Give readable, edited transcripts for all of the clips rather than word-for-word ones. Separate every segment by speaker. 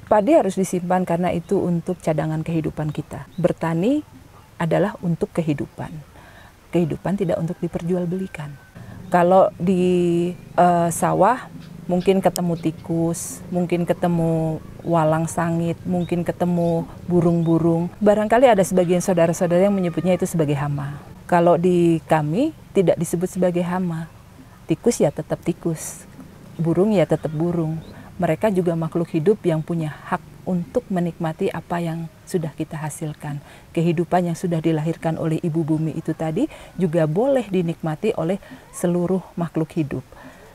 Speaker 1: Padi harus disimpan karena itu untuk cadangan kehidupan kita. Bertani adalah untuk kehidupan. Kehidupan tidak untuk diperjualbelikan. Kalau di sawah mungkin ketemu tikus, mungkin ketemu walang sangit, mungkin ketemu burung-burung. Barangkali ada sebagian saudara-saudara yang menyebutnya itu sebagai hama. Kalau di kami tidak disebut sebagai hama. Tikus ya tetap tikus, burung ya tetap burung. Mereka juga makhluk hidup yang punya hak untuk menikmati apa yang sudah kita hasilkan. Kehidupan yang sudah dilahirkan oleh ibu bumi itu tadi juga boleh dinikmati oleh seluruh makhluk hidup.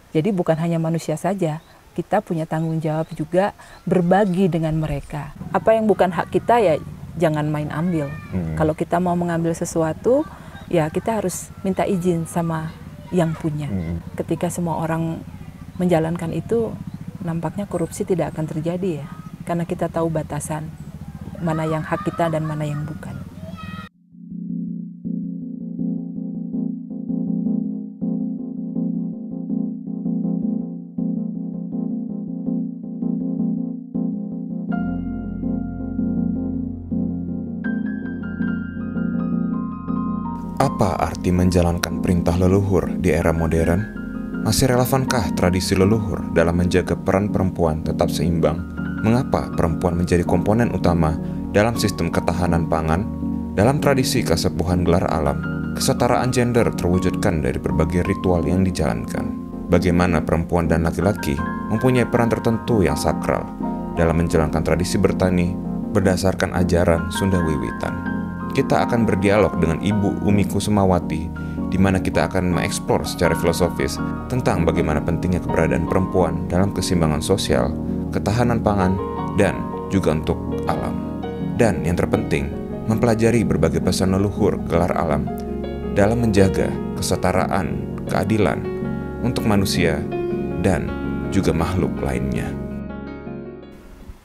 Speaker 1: Jadi bukan hanya manusia saja, kita punya tanggung jawab juga berbagi dengan mereka. Apa yang bukan hak kita ya jangan main ambil. Kalau kita mau mengambil sesuatu, ya kita harus minta izin sama yang punya. Ketika semua orang menjalankan itu, nampaknya korupsi tidak akan terjadi ya. Karena kita tahu batasan mana yang hak kita dan mana yang bukan.
Speaker 2: Apa arti menjalankan perintah leluhur di era modern? Masih relevankah tradisi leluhur dalam menjaga peran perempuan tetap seimbang? Mengapa perempuan menjadi komponen utama dalam sistem ketahanan pangan? Dalam tradisi kasepuhan gelar alam, kesetaraan gender terwujudkan dari berbagai ritual yang dijalankan. Bagaimana perempuan dan laki-laki mempunyai peran tertentu yang sakral dalam menjalankan tradisi bertani berdasarkan ajaran Sunda Wiwitan. Kita akan berdialog dengan Ibu Umi Kusumawati, di mana kita akan mengeksplor secara filosofis tentang bagaimana pentingnya keberadaan perempuan dalam keseimbangan sosial, ketahanan pangan, dan juga untuk alam. Dan yang terpenting, mempelajari berbagai pesan leluhur gelar alam dalam menjaga kesetaraan, keadilan untuk manusia dan juga makhluk lainnya.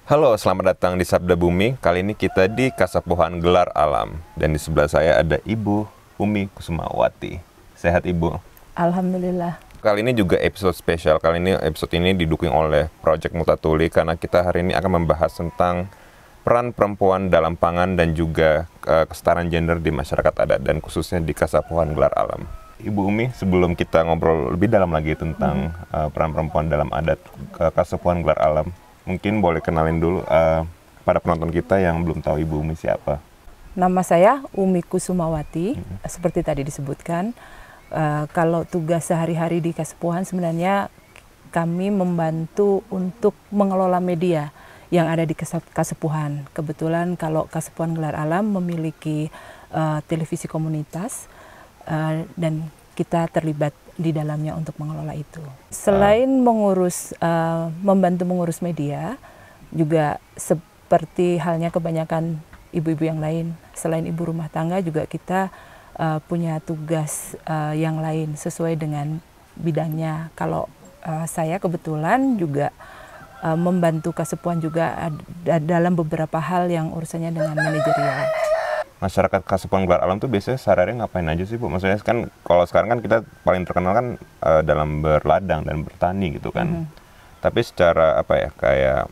Speaker 2: Halo, selamat datang di Sabda Bumi. Kali ini kita di Kasepuhan Gelar Alam. Dan di sebelah saya ada Ibu Umi Kusumawati. Sehat Ibu?
Speaker 1: Alhamdulillah.
Speaker 2: Kali ini juga episode spesial. Episode ini didukung oleh Project Multatuli karena kita hari ini akan membahas tentang peran perempuan dalam pangan dan juga kesetaraan gender di masyarakat adat dan khususnya di Kasepuhan Gelar Alam. Ibu Umi, sebelum kita ngobrol lebih dalam lagi tentang peran perempuan dalam adat Kasepuhan Gelar Alam, mungkin boleh kenalin dulu pada penonton kita yang belum tahu Ibu Umi siapa.
Speaker 1: Nama saya Umi Kusumawati, seperti tadi disebutkan. Kalau tugas sehari-hari di Kasepuhan sebenarnya kami membantu untuk mengelola media yang ada di Kasepuhan. Kebetulan kalau Kasepuhan Gelar Alam memiliki televisi komunitas dan kita terlibat di dalamnya untuk mengelola itu. Selain membantu mengurus media, juga seperti halnya kebanyakan ibu-ibu yang lain, selain ibu rumah tangga juga kita punya tugas yang lain sesuai dengan bidangnya. Kalau saya kebetulan juga membantu Kasepuhan juga dalam beberapa hal yang urusannya dengan manajerial.
Speaker 2: Masyarakat Kasepuhan Gelar Alam tuh biasanya sehari-hari ngapain aja sih Bu? Maksudnya kan kalau sekarang kan kita paling terkenal kan dalam berladang dan bertani gitu kan. Tapi secara apa ya kayak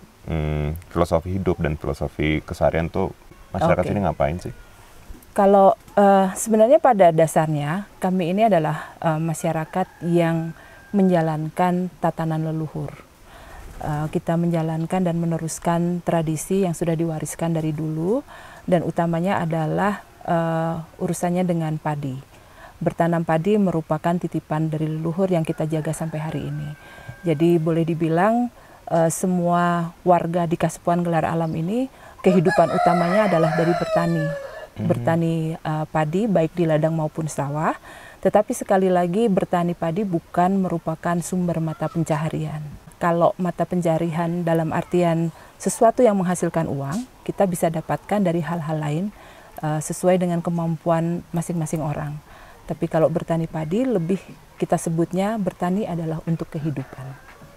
Speaker 2: filosofi hidup dan filosofi keseharian tuh masyarakat ini ngapain sih?
Speaker 1: Kalau sebenarnya pada dasarnya kami ini adalah masyarakat yang menjalankan tatanan leluhur. Kita menjalankan dan meneruskan tradisi yang sudah diwariskan dari dulu, dan utamanya adalah urusannya dengan padi. Bertanam padi merupakan titipan dari leluhur yang kita jaga sampai hari ini. Jadi boleh dibilang semua warga di Kasepuhan Gelar Alam ini kehidupan utamanya adalah dari bertani. Bertani padi baik di ladang maupun sawah. Tetapi sekali lagi bertani padi bukan merupakan sumber mata pencaharian. Kalau mata pencaharian dalam artian sesuatu yang menghasilkan uang, kita bisa dapatkan dari hal-hal lain sesuai dengan kemampuan masing-masing orang. Tapi kalau bertani padi, lebih kita sebutnya bertani adalah untuk kehidupan.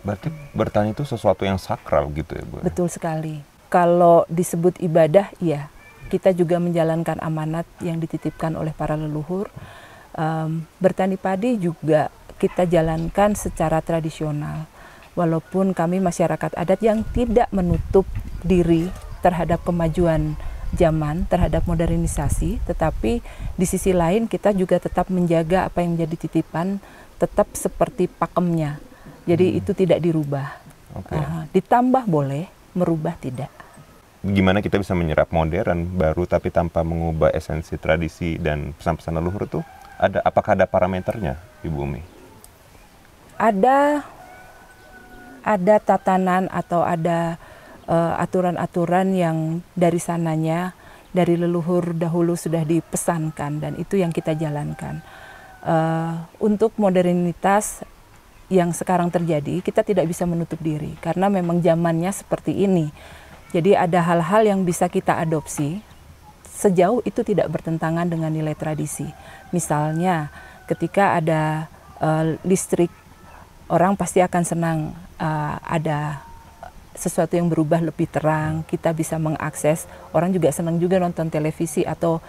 Speaker 2: Berarti bertani itu sesuatu yang sakral gitu ya Bu?
Speaker 1: Betul sekali. Kalau disebut ibadah, iya. Kita juga menjalankan amanat yang dititipkan oleh para leluhur. Bertani padi juga kita jalankan secara tradisional. walaupun kami masyarakat adat yang tidak menutup diri terhadap kemajuan zaman, terhadap modernisasi, tetapi di sisi lain kita juga tetap menjaga apa yang menjadi titipan tetap seperti pakemnya. Jadi itu tidak dirubah. Ditambah boleh, merubah tidak.
Speaker 2: Gimana kita bisa menyerap modern baru tapi tanpa mengubah esensi tradisi dan pesan-pesan leluhur tuh? Apakah ada parameternya, Ibu Umi?
Speaker 1: Ada tatanan atau ada aturan-aturan yang dari sananya, dari leluhur dahulu sudah dipesankan, dan itu yang kita jalankan. Untuk modernitas yang sekarang terjadi, kita tidak bisa menutup diri karena memang zamannya seperti ini. Jadi ada hal-hal yang bisa kita adopsi sejauh itu tidak bertentangan dengan nilai tradisi. Misalnya ketika ada listrik, orang pasti akan senang ada sesuatu yang berubah lebih terang, kita bisa mengakses. Orang juga senang juga nonton televisi atau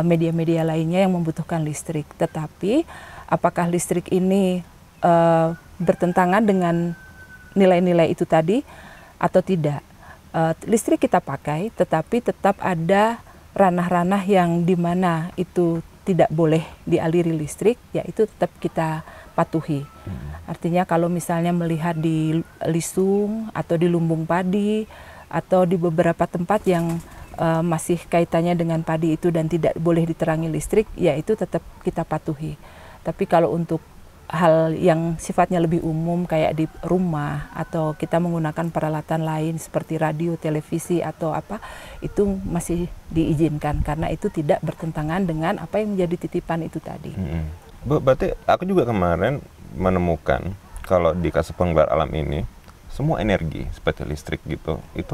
Speaker 1: media-media lainnya yang membutuhkan listrik. Tetapi apakah listrik ini bertentangan dengan nilai-nilai itu tadi atau tidak? Listrik kita pakai, tetapi tetap ada ranah-ranah yang dimana itu tidak boleh dialiri listrik, yaitu tetap kita patuhi. Artinya kalau misalnya melihat di Lisung atau di Lumbung Padi atau di beberapa tempat yang masih kaitannya dengan padi itu dan tidak boleh diterangi listrik, ya itu tetap kita patuhi. Tapi kalau untuk hal yang sifatnya lebih umum kayak di rumah atau kita menggunakan peralatan lain seperti radio, televisi atau apa, itu masih diizinkan karena itu tidak bertentangan dengan apa yang menjadi titipan itu tadi.
Speaker 2: Bu, berarti aku juga kemarin menemukan kalau di Kasepuhan Gelar Alam ini semua energi seperti listrik gitu itu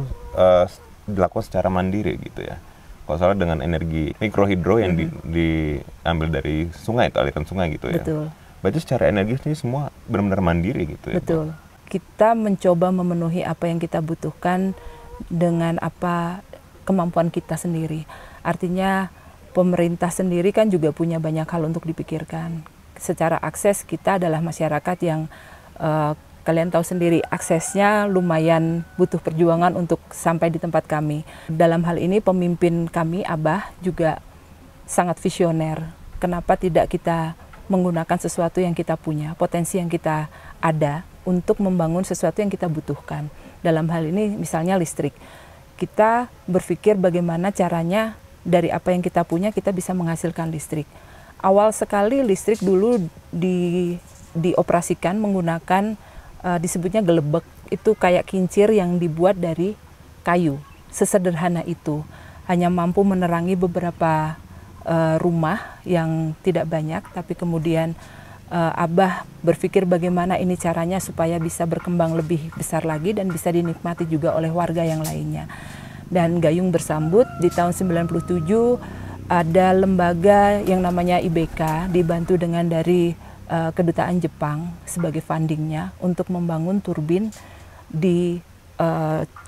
Speaker 2: dilakukan secara mandiri gitu ya. Kalau salah dengan energi mikrohidro yang diambil dari sungai, itu aliran sungai gitu ya.
Speaker 1: Betul.
Speaker 2: Berarti secara energi ini semua benar-benar mandiri gitu ya.
Speaker 1: Betul. Kita mencoba memenuhi apa yang kita butuhkan dengan apa kemampuan kita sendiri. Artinya pemerintah sendiri kan juga punya banyak hal untuk dipikirkan. Secara akses kita adalah masyarakat yang kalian tahu sendiri aksesnya lumayan butuh perjuangan untuk sampai di tempat kami. Dalam hal ini pemimpin kami, Abah, juga sangat visioner. Kenapa tidak kita menggunakan sesuatu yang kita punya, potensi yang kita ada untuk membangun sesuatu yang kita butuhkan. Dalam hal ini misalnya listrik. Kita berpikir bagaimana caranya dari apa yang kita punya kita bisa menghasilkan listrik. Awal sekali listrik dulu dioperasikan menggunakan disebutnya gelebek. Itu kayak kincir yang dibuat dari kayu. Sesederhana itu. Hanya mampu menerangi beberapa rumah yang tidak banyak, tapi kemudian Abah berpikir bagaimana ini caranya supaya bisa berkembang lebih besar lagi dan bisa dinikmati juga oleh warga yang lainnya. Dan gayung bersambut di tahun 97 ada lembaga yang namanya IBK dibantu dengan dari kedutaan Jepang sebagai fundingnya untuk membangun turbin di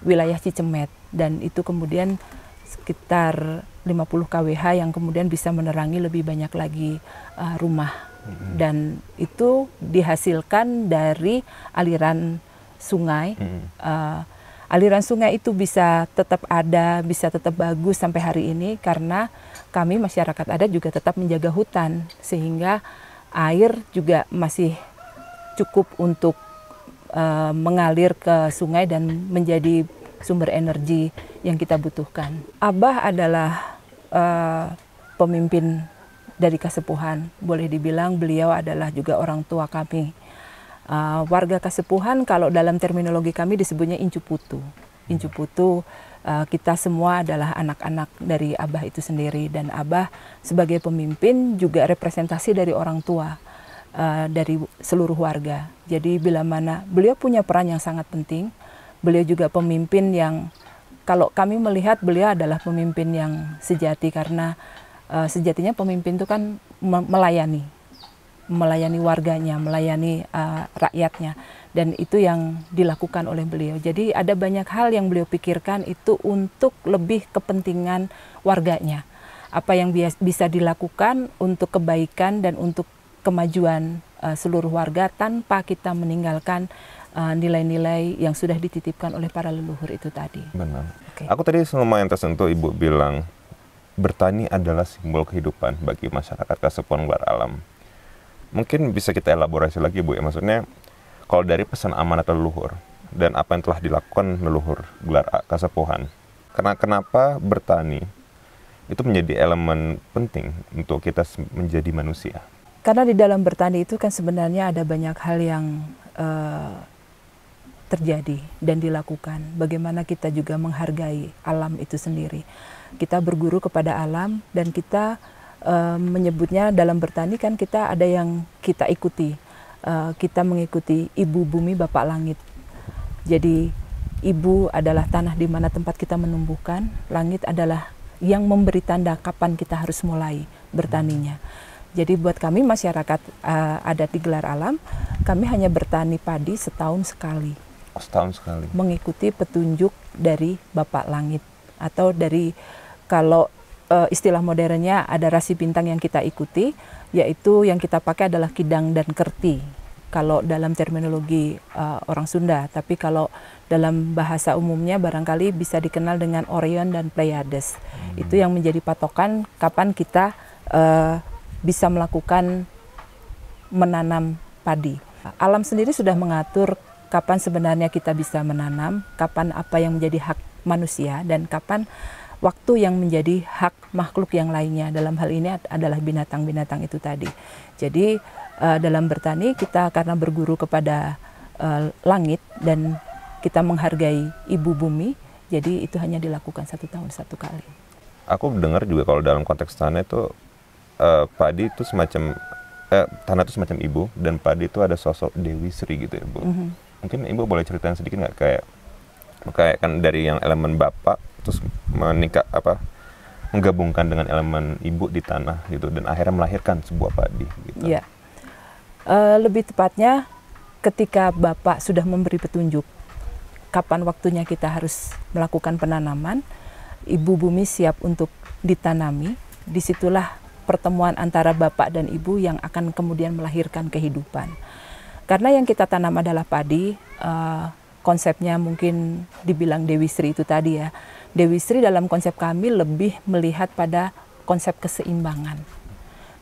Speaker 1: wilayah Cicemet, dan itu kemudian sekitar 50 kWh yang kemudian bisa menerangi lebih banyak lagi rumah. Dan itu dihasilkan dari aliran sungai. Aliran sungai itu bisa tetap ada, bisa tetap bagus sampai hari ini karena kami masyarakat adat juga tetap menjaga hutan sehingga air juga masih cukup untuk mengalir ke sungai dan menjadi sumber energi yang kita butuhkan. Abah adalah pemimpin dari Kasepuhan. Boleh dibilang beliau adalah juga orang tua kami. Warga Kasepuhan kalau dalam terminologi kami disebutnya Incu Putu. Incu Putu, kita semua adalah anak-anak dari Abah itu sendiri. Dan Abah sebagai pemimpin juga representasi dari orang tua, dari seluruh warga. Jadi bila mana beliau punya peran yang sangat penting. Beliau juga pemimpin yang, kalau kami melihat beliau adalah pemimpin yang sejati karena sejatinya pemimpin itu kan melayani warganya, melayani rakyatnya, dan itu yang dilakukan oleh beliau. Jadi ada banyak hal yang beliau pikirkan itu untuk lebih kepentingan warganya. Apa yang bisa dilakukan untuk kebaikan dan untuk kemajuan seluruh warga tanpa kita meninggalkan nilai-nilai yang sudah dititipkan oleh para leluhur itu tadi.
Speaker 3: Benar.
Speaker 1: Oke.
Speaker 3: Aku tadi lumayan tersentuh Ibu bilang bertani adalah simbol kehidupan bagi masyarakat Kasepuhan Gelar Alam. Mungkin bisa kita elaborasi lagi Bu ya, maksudnya kalau dari pesan amanat leluhur dan apa yang telah dilakukan leluhur Gelar Kasepuhan, kenapa bertani itu menjadi elemen penting untuk kita menjadi manusia?
Speaker 1: Karena di dalam bertani itu kan sebenarnya ada banyak hal yang terjadi dan dilakukan. Bagaimana kita juga menghargai alam itu sendiri. Kita berguru kepada alam dan kita menyebutnya dalam bertani kan kita ada yang kita ikuti. Kita mengikuti Ibu Bumi Bapak Langit. Jadi ibu adalah tanah di mana tempat kita menumbuhkan, langit adalah yang memberi tanda kapan kita harus mulai bertaninya. Jadi buat kami masyarakat adat di Gelar Alam, kami hanya bertani padi setahun sekali.
Speaker 3: Setahun sekali.
Speaker 1: Mengikuti petunjuk dari Bapak Langit atau dari kalau istilah modernnya ada rasi bintang yang kita ikuti, yaitu yang kita pakai adalah Kidang dan Kerti. Kalau dalam terminologi orang Sunda, tapi kalau dalam bahasa umumnya barangkali bisa dikenal dengan Orion dan Pleiades. Itu yang menjadi patokan kapan kita bisa melakukan menanam padi. Alam sendiri sudah mengatur kapan sebenarnya kita bisa menanam, kapan apa yang menjadi hak manusia, dan kapan waktu yang menjadi hak makhluk yang lainnya. Dalam hal ini adalah binatang-binatang itu tadi. Jadi dalam bertani kita karena berguru kepada langit dan kita menghargai Ibu Bumi, jadi itu hanya dilakukan 1 tahun 1 kali.
Speaker 3: Aku dengar juga kalau dalam konteks tanah itu padi itu semacam tanah itu semacam ibu dan padi itu ada sosok Dewi Sri gitu ya Bu. Mungkin Ibu boleh ceritain sedikit nggak kayak kan dari yang elemen bapak terus menggabungkan dengan elemen ibu di tanah gitu dan akhirnya melahirkan sebuah padi gitu.
Speaker 1: Iya. Lebih tepatnya ketika bapak sudah memberi petunjuk kapan waktunya kita harus melakukan penanaman, Ibu Bumi siap untuk ditanami. Disitulah pertemuan antara bapak dan ibu yang akan kemudian melahirkan kehidupan. Karena yang kita tanam adalah padi, konsepnya mungkin dibilang Dewi Sri itu tadi ya. Dewi Sri dalam konsep kami lebih melihat pada konsep keseimbangan.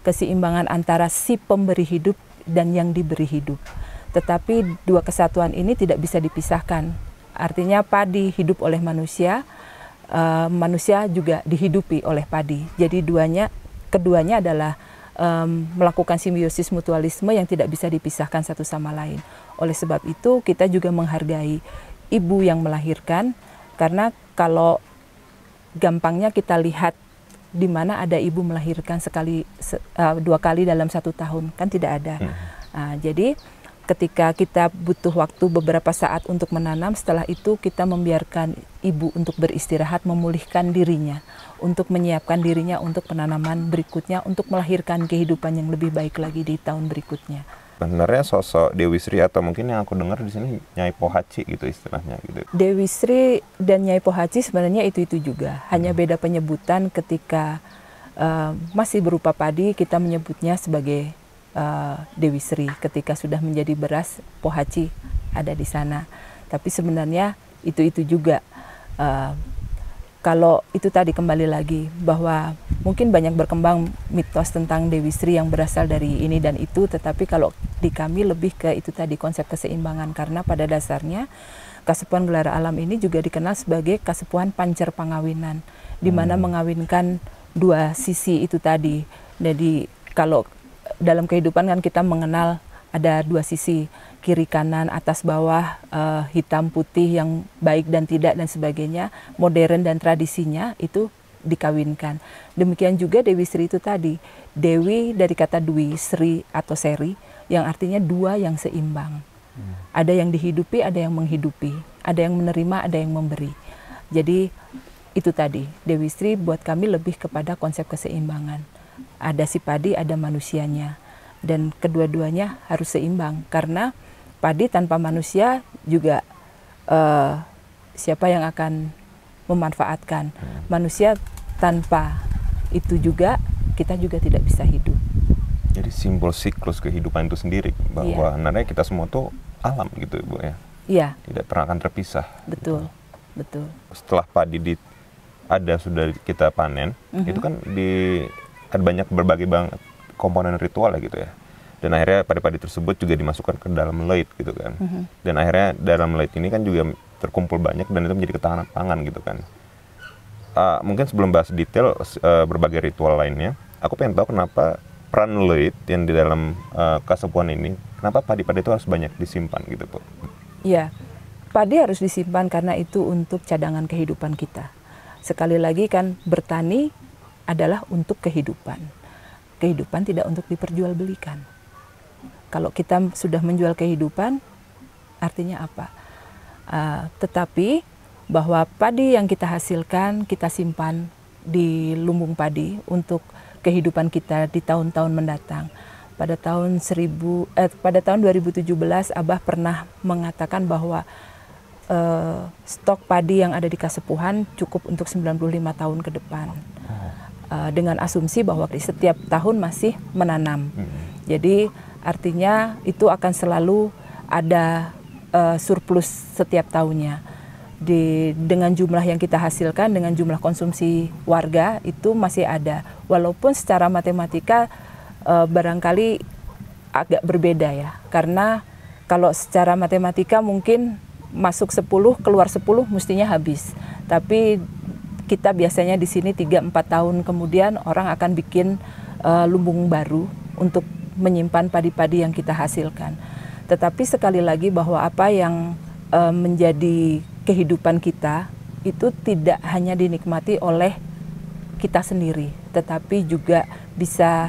Speaker 1: Keseimbangan antara si pemberi hidup dan yang diberi hidup. Tetapi dua kesatuan ini tidak bisa dipisahkan. Artinya padi hidup oleh manusia, manusia juga dihidupi oleh padi. Jadi keduanya adalah melakukan simbiosis mutualisme yang tidak bisa dipisahkan satu sama lain. Oleh sebab itu kita juga menghargai ibu yang melahirkan, karena kalau gampangnya kita lihat di mana ada ibu melahirkan 2 kali dalam 1 tahun, kan tidak ada. Jadi ketika kita butuh waktu beberapa saat untuk menanam, setelah itu kita membiarkan ibu untuk beristirahat, memulihkan dirinya, untuk menyiapkan dirinya untuk penanaman berikutnya, untuk melahirkan kehidupan yang lebih baik lagi di tahun berikutnya.
Speaker 3: Sebenarnya sosok Dewi Sri atau mungkin yang aku dengar di sini Nyai Pohaci gitu istilahnya gitu.
Speaker 1: Dewi Sri dan Nyai Pohaci sebenarnya itu juga, hanya beda penyebutan. Ketika masih berupa padi kita menyebutnya sebagai Dewi Sri, ketika sudah menjadi beras Pohaci ada di sana. Tapi sebenarnya itu juga. Kalau itu tadi kembali lagi bahwa mungkin banyak berkembang mitos tentang Dewi Sri yang berasal dari ini dan itu, tetapi kalau di kami lebih ke itu tadi konsep keseimbangan, karena pada dasarnya Kasepuhan Gelar Alam ini juga dikenal sebagai Kasepuhan Pancer Pangawinan, di mana mengawinkan dua sisi itu tadi. Jadi kalau dalam kehidupan kan kita mengenal ada dua sisi, kiri kanan, atas bawah, hitam putih, yang baik dan tidak dan sebagainya, modern dan tradisinya itu dikawinkan. Demikian juga Dewi Sri itu tadi, Dewi dari kata Dwi, Sri atau Seri, yang artinya dua yang seimbang. Ada yang dihidupi, ada yang menghidupi, ada yang menerima, ada yang memberi. Jadi itu tadi, Dewi Sri buat kami lebih kepada konsep keseimbangan. Ada si padi, ada manusianya. Dan kedua-duanya harus seimbang, karena padi tanpa manusia juga siapa yang akan memanfaatkan? Manusia tanpa itu juga kita juga tidak bisa hidup.
Speaker 3: Jadi simbol siklus kehidupan itu sendiri, bahwa sebenarnya kita semua tuh alam gitu Ibu ya.
Speaker 1: Iya,
Speaker 3: Tidak pernah akan terpisah.
Speaker 1: betul, betul.
Speaker 3: Setelah padi sudah kita panen, itu kan ada banyak berbagai komponen ritual ya gitu ya. Dan akhirnya padi-padi tersebut juga dimasukkan ke dalam leit gitu kan. Dan akhirnya dalam leit ini kan juga terkumpul banyak dan itu menjadi ketahanan pangan gitu kan. Mungkin sebelum bahas detail berbagai ritual lainnya, aku pengen tahu kenapa peran leit yang di dalam kasepuan ini, kenapa padi-padi itu harus banyak disimpan gitu Bu?
Speaker 1: Iya, padi harus disimpan karena itu untuk cadangan kehidupan kita. Sekali lagi kan bertani adalah untuk kehidupan. Kehidupan tidak untuk diperjualbelikan. Kalau kita sudah menjual kehidupan, artinya apa? Tetapi bahwa padi yang kita hasilkan, kita simpan di lumbung padi untuk kehidupan kita di tahun-tahun mendatang. Pada tahun 2017 Abah pernah mengatakan bahwa stok padi yang ada di Kasepuhan cukup untuk 95 tahun ke depan. Dengan asumsi bahwa di setiap tahun masih menanam. Jadi artinya itu akan selalu ada surplus setiap tahunnya. Dengan jumlah yang kita hasilkan, dengan jumlah konsumsi warga itu masih ada. Walaupun secara matematika barangkali agak berbeda ya. Karena kalau secara matematika mungkin masuk 10, keluar 10 mestinya habis. Tapi kita biasanya di sini 3-4 tahun kemudian orang akan bikin lumbung baru untuk menyimpan padi-padi yang kita hasilkan. Tetapi sekali lagi bahwa apa yang menjadi kehidupan kita itu tidak hanya dinikmati oleh kita sendiri, tetapi juga bisa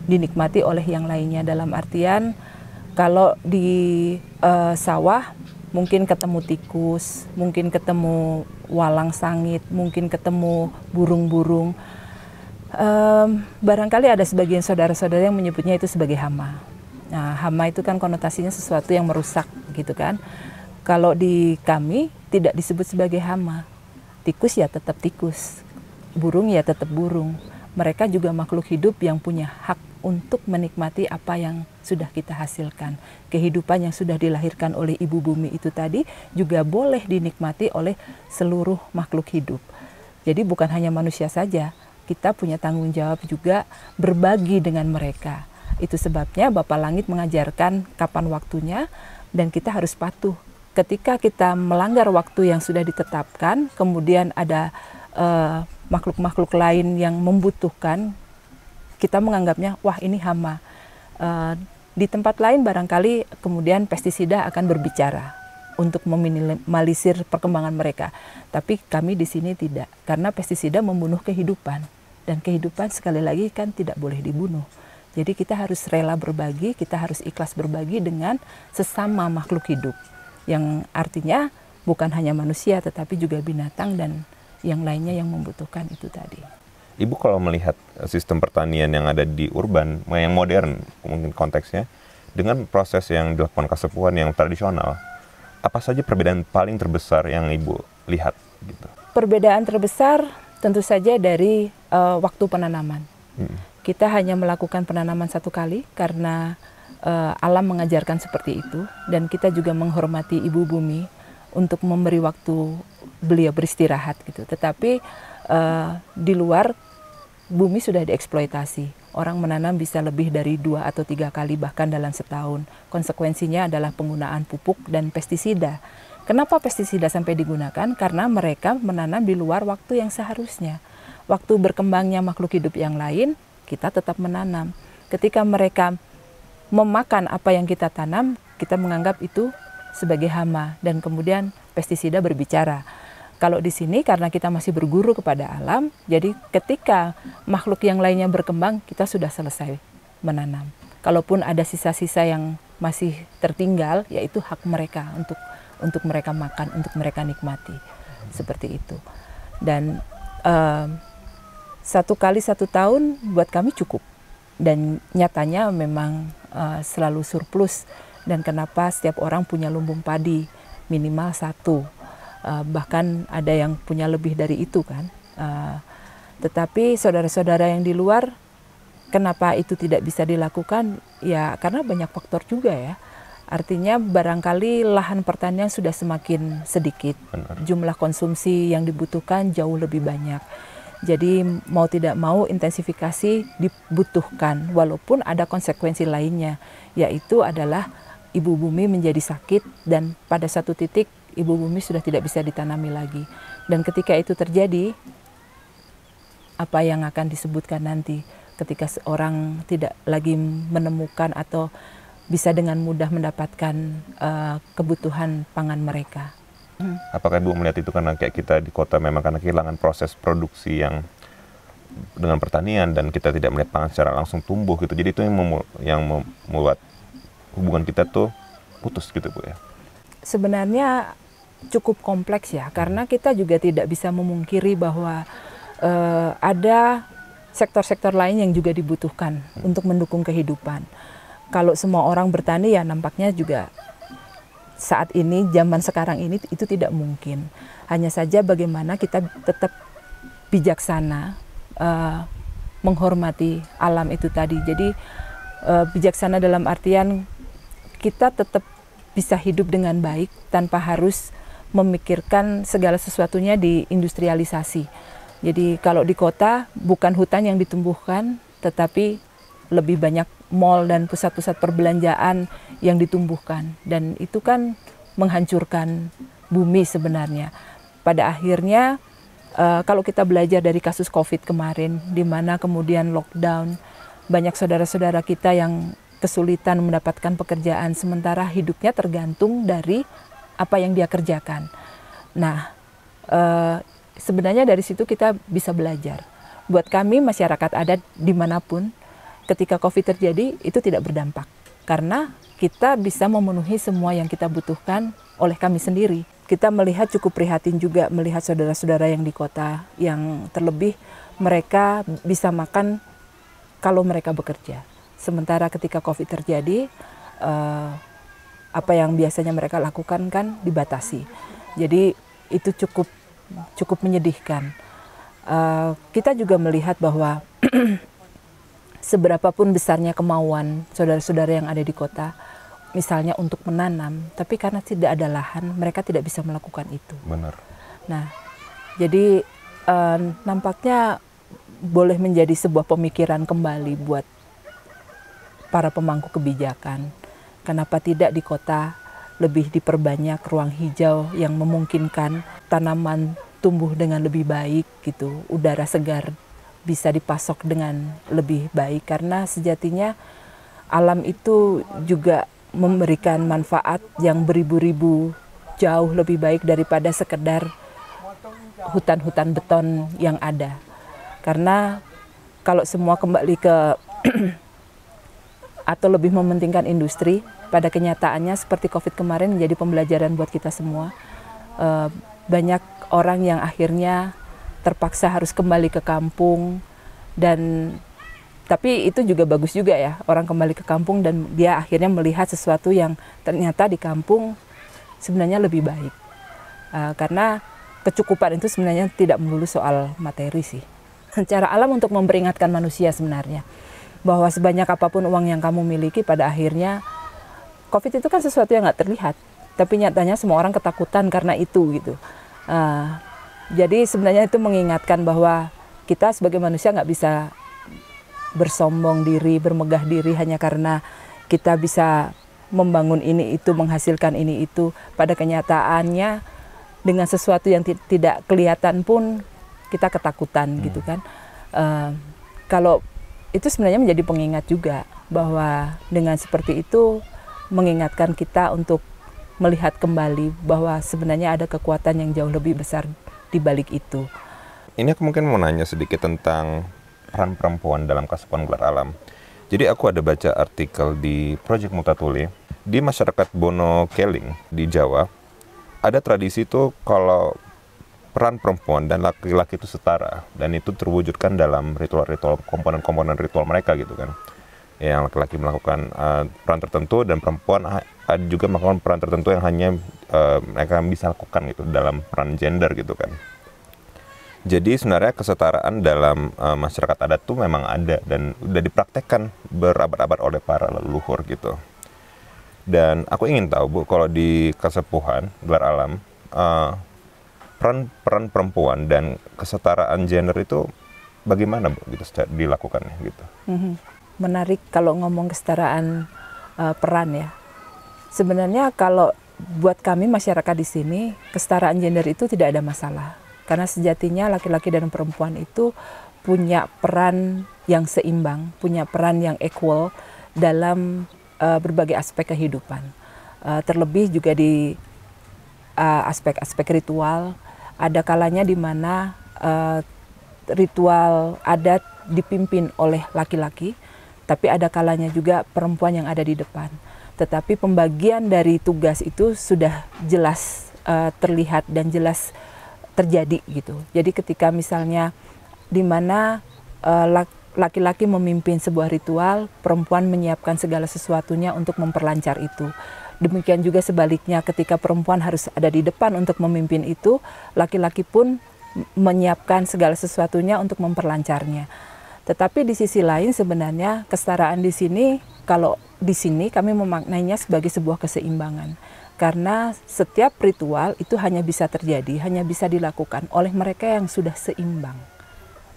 Speaker 1: dinikmati oleh yang lainnya. Dalam artian kalau di sawah mungkin ketemu tikus, mungkin ketemu walang sangit, mungkin ketemu burung-burung. Barangkali ada sebagian saudara-saudara yang menyebutnya itu sebagai hama. Nah, hama itu kan konotasinya sesuatu yang merusak gitu kan. Kalau di kami tidak disebut sebagai hama. Tikus ya tetap tikus, burung ya tetap burung. Mereka juga makhluk hidup yang punya hak untuk menikmati apa yang sudah kita hasilkan. Kehidupan yang sudah dilahirkan oleh ibu bumi itu tadi juga boleh dinikmati oleh seluruh makhluk hidup. Jadi bukan hanya manusia saja, kita punya tanggung jawab juga berbagi dengan mereka. Itu sebabnya Bapa Langit mengajarkan kapan waktunya dan kita harus patuh. Ketika kita melanggar waktu yang sudah ditetapkan, kemudian ada makhluk-makhluk lain yang membutuhkan, kita menganggapnya, wah ini hama. Di tempat lain barangkali kemudian pestisida akan berbicara untuk meminimalisir perkembangan mereka. Tapi kami di sini tidak, karena pestisida membunuh kehidupan. Dan kehidupan sekali lagi kan tidak boleh dibunuh. Jadi kita harus rela berbagi, kita harus ikhlas berbagi dengan sesama makhluk hidup. Yang artinya bukan hanya manusia tetapi juga binatang dan yang lainnya yang membutuhkan itu tadi.
Speaker 3: Ibu kalau melihat sistem pertanian yang ada di urban, yang modern mungkin konteksnya, dengan proses yang dilakukan Kasepuhan yang tradisional, apa saja perbedaan paling terbesar yang Ibu lihat? Gitu?
Speaker 1: Perbedaan terbesar tentu saja dari waktu penanaman. Kita hanya melakukan penanaman 1 kali karena alam mengajarkan seperti itu, dan kita juga menghormati ibu bumi untuk memberi waktu beliau beristirahat gitu. Tetapi di luar bumi sudah dieksploitasi. Orang menanam bisa lebih dari 2 atau 3 kali bahkan dalam setahun. Konsekuensinya adalah penggunaan pupuk dan pestisida. Kenapa pestisida sampai digunakan? Karena mereka menanam di luar waktu yang seharusnya. Waktu berkembangnya makhluk hidup yang lain, kita tetap menanam. Ketika mereka memakan apa yang kita tanam, kita menganggap itu sebagai hama dan kemudian pestisida berbicara. Kalau di sini karena kita masih berguru kepada alam, jadi ketika makhluk yang lainnya berkembang, kita sudah selesai menanam. Kalaupun ada sisa-sisa yang masih tertinggal, yaitu hak mereka untuk mereka makan, untuk mereka nikmati, seperti itu. Dan 1 kali 1 tahun buat kami cukup. Dan nyatanya memang selalu surplus. Dan kenapa setiap orang punya lumbung padi minimal 1, bahkan ada yang punya lebih dari itu kan. Tetapi saudara-saudara yang di luar, kenapa itu tidak bisa dilakukan? Ya karena banyak faktor juga ya. Artinya barangkali lahan pertanian sudah semakin sedikit, jumlah konsumsi yang dibutuhkan jauh lebih banyak. Jadi mau tidak mau intensifikasi dibutuhkan, walaupun ada konsekuensi lainnya, yaitu adalah ibu bumi menjadi sakit dan pada satu titik ibu bumi sudah tidak bisa ditanami lagi. Dan ketika itu terjadi, apa yang akan disebutkan nanti ketika seorang tidak lagi menemukan atau bisa dengan mudah mendapatkan kebutuhan pangan mereka.
Speaker 3: Apakah Ibu melihat itu karena kayak kita di kota memang karena kehilangan proses produksi yang dengan pertanian dan kita tidak melihat pangan secara langsung tumbuh gitu. Jadi itu yang membuat hubungan kita tuh putus gitu Bu ya.
Speaker 1: Sebenarnya cukup kompleks ya, karena kita juga tidak bisa memungkiri bahwa ada sektor-sektor lain yang juga dibutuhkan untuk mendukung kehidupan. Kalau semua orang bertani ya nampaknya juga saat ini, zaman sekarang ini itu tidak mungkin. Hanya saja bagaimana kita tetap bijaksana menghormati alam itu tadi. Jadi bijaksana dalam artian kita tetap bisa hidup dengan baik tanpa harus memikirkan segala sesuatunya diindustrialisasi. Jadi kalau di kota bukan hutan yang ditumbuhkan, tetapi lebih banyak mall dan pusat-pusat perbelanjaan yang ditumbuhkan. Dan itu kan menghancurkan bumi sebenarnya. Pada akhirnya kalau kita belajar dari kasus COVID kemarin, di mana kemudian lockdown, banyak saudara-saudara kita yang kesulitan mendapatkan pekerjaan, sementara hidupnya tergantung dari apa yang dia kerjakan. Nah, sebenarnya dari situ kita bisa belajar. Buat kami masyarakat adat dimanapun, ketika COVID terjadi itu tidak berdampak. Karena kita bisa memenuhi semua yang kita butuhkan oleh kami sendiri. Kita melihat cukup prihatin juga melihat saudara-saudara yang di kota, yang terlebih mereka bisa makan kalau mereka bekerja. Sementara ketika COVID terjadi, apa yang biasanya mereka lakukan kan dibatasi. Jadi itu cukup menyedihkan. Kita juga melihat bahwa seberapapun besarnya kemauan saudara-saudara yang ada di kota, misalnya untuk menanam, tapi karena tidak ada lahan, mereka tidak bisa melakukan itu.
Speaker 3: Benar.
Speaker 1: Nah, jadi nampaknya boleh menjadi sebuah pemikiran kembali buat para pemangku kebijakan. Kenapa tidak di kota lebih diperbanyak ruang hijau yang memungkinkan tanaman tumbuh dengan lebih baik gitu, udara segar bisa dipasok dengan lebih baik, karena sejatinya alam itu juga memberikan manfaat yang beribu-ribu jauh lebih baik daripada sekedar hutan-hutan beton yang ada. Karena kalau semua kembali ke atau lebih mementingkan industri, pada kenyataannya seperti COVID kemarin menjadi pembelajaran buat kita semua. Banyak orang yang akhirnya terpaksa harus kembali ke kampung, dan tapi itu juga bagus juga ya, orang kembali ke kampung dan dia akhirnya melihat sesuatu yang ternyata di kampung sebenarnya lebih baik. Karena kecukupan itu sebenarnya tidak melulu soal materi sih. Cara alam untuk memperingatkan manusia sebenarnya bahwa sebanyak apapun uang yang kamu miliki, pada akhirnya COVID itu kan sesuatu yang nggak terlihat, tapi nyatanya semua orang ketakutan karena itu gitu. Jadi sebenarnya itu mengingatkan bahwa kita sebagai manusia nggak bisa bersombong diri, bermegah diri hanya karena kita bisa membangun ini itu, menghasilkan ini itu. Pada kenyataannya dengan sesuatu yang tidak kelihatan pun kita ketakutan gitu kan. Kalau itu sebenarnya menjadi pengingat juga bahwa dengan seperti itu mengingatkan kita untuk melihat kembali bahwa sebenarnya ada kekuatan yang jauh lebih besar di balik itu.
Speaker 3: Ini aku mungkin mau nanya sedikit tentang peran perempuan dalam Kasupan Gelar Alam. Jadi aku ada baca artikel di Project Mutatuli, di masyarakat Bono Keling di Jawa, ada tradisi itu kalau peran perempuan dan laki-laki itu setara, dan itu terwujudkan dalam ritual-ritual, komponen-komponen ritual mereka gitu kan. Yang laki-laki melakukan peran tertentu dan perempuan ada juga melakukan peran tertentu yang hanya mereka bisa lakukan gitu dalam peran gender gitu kan. Jadi sebenarnya kesetaraan dalam masyarakat adat tuh memang ada dan udah dipraktekkan berabad-abad oleh para leluhur gitu. Dan aku ingin tahu Bu, kalau di kesepuhan luar alam, peran perempuan dan kesetaraan gender itu bagaimana Bu gitu dilakukannya gitu?
Speaker 1: Menarik kalau ngomong kesetaraan peran ya. Sebenarnya kalau buat kami masyarakat di sini, kesetaraan gender itu tidak ada masalah. Karena sejatinya laki-laki dan perempuan itu punya peran yang seimbang, punya peran yang equal dalam berbagai aspek kehidupan. Terlebih juga di aspek-aspek ritual, ada kalanya di mana ritual adat dipimpin oleh laki-laki, tapi ada kalanya juga perempuan yang ada di depan. Tetapi pembagian dari tugas itu sudah jelas terlihat dan jelas terjadi gitu. Jadi ketika misalnya di mana laki-laki memimpin sebuah ritual, perempuan menyiapkan segala sesuatunya untuk memperlancar itu. Demikian juga sebaliknya ketika perempuan harus ada di depan untuk memimpin itu, laki-laki pun menyiapkan segala sesuatunya untuk memperlancarnya. Tetapi di sisi lain sebenarnya kesetaraan di sini, kalau di sini kami memaknainya sebagai sebuah keseimbangan. Karena setiap ritual itu hanya bisa terjadi, hanya bisa dilakukan oleh mereka yang sudah seimbang.